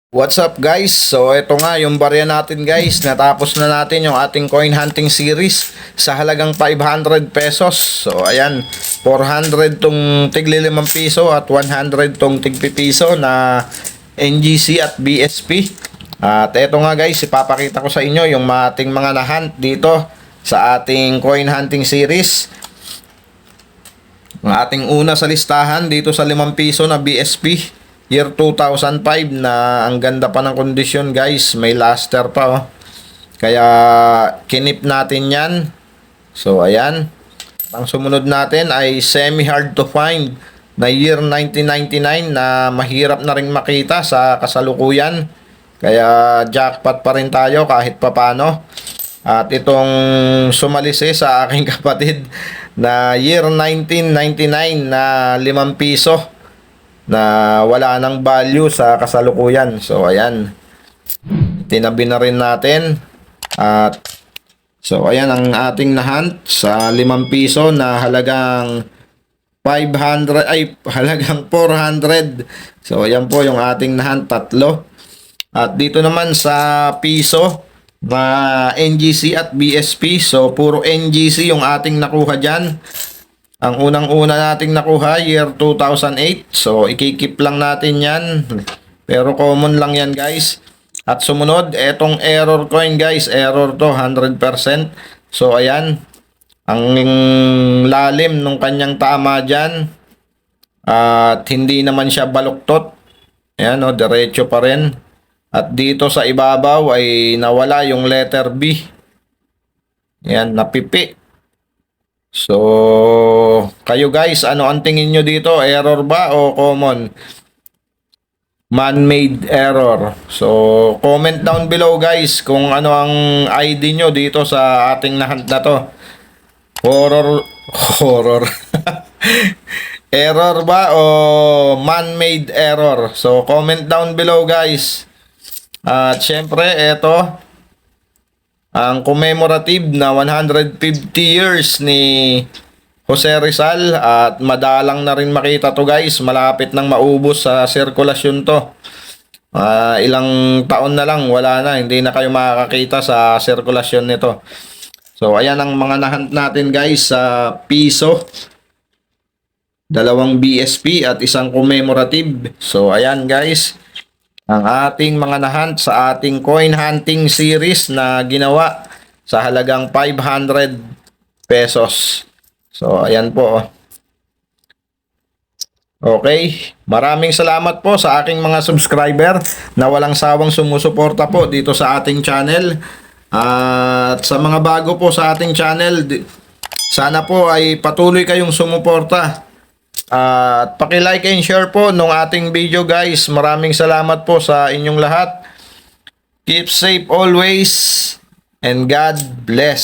What's up guys? So ito nga yung barya natin guys. Natapos na natin yung ating coin hunting series sa halagang 500 pesos. So ayan, 400 tong tigli 5 piso at 100 tong tigpi piso na NGC at BSP. At ito nga guys, ipapakita ko sa inyo yung ating mga na-hunt dito sa ating coin hunting series. Ang ating una sa listahan dito sa 5 piso na BSP. Year 2005 na ang ganda pa ng kondisyon guys. May luster pa oh. Kaya kinip natin yan. So ayan. Ang sumunod natin ay semi hard to find na year 1999 na mahirap na ring makita sa kasalukuyan. Kaya jackpot pa rin tayo kahit papano. At itong sumalisi sa aking kapatid na year 1999 na 5 piso na wala nang value sa kasalukuyan. So ayan, tinabi na rin natin. At so ayan ang ating na-hunt sa 5 piso na halagang 500 ay halagang 400. So ayan po yung ating na-hunt, tatlo. At dito naman sa piso na NGC at BSP, so puro NGC yung ating nakuha dyan. Ang unang-una nating nakuha, year 2008. So, ikikip lang natin yan. Pero common lang yan, guys. At sumunod, etong error coin, guys. Error to, 100%. So, ayan. Ang lalim nung kanyang tama dyan. At hindi naman siya baluktot. Ayan, o, diretso pa rin. At dito sa ibabaw ay nawala yung letter B. Ayan, napipi. So, kayo guys, ano ang tingin nyo dito? Error ba o common? Man-made error. So, comment down below guys kung ano ang ID nyo dito sa ating nahunt na to. Horror. Error ba o man-made error? So, comment down below guys. At syempre, eto ang commemorative na 150 years ni Jose Rizal at madalang na rin makita to guys. Malapit nang maubos sa sirkulasyon to. Ilang taon na lang, wala na. Hindi na kayo makakakita sa sirkulasyon nito. So ayan ang mga nahunt natin guys sa piso. 2 BSP at isang commemorative. So ayan guys, ang ating mga nahunt sa ating coin hunting series na ginawa sa halagang 500 pesos. So, ayan po. Okay. Maraming salamat po sa aking mga subscriber na walang sawang sumusuporta po dito sa ating channel. At sa mga bago po sa ating channel, sana po ay patuloy kayong sumuporta. At paki-like and share po nung ating video guys. Maraming salamat po sa inyong lahat. Keep safe always and God bless.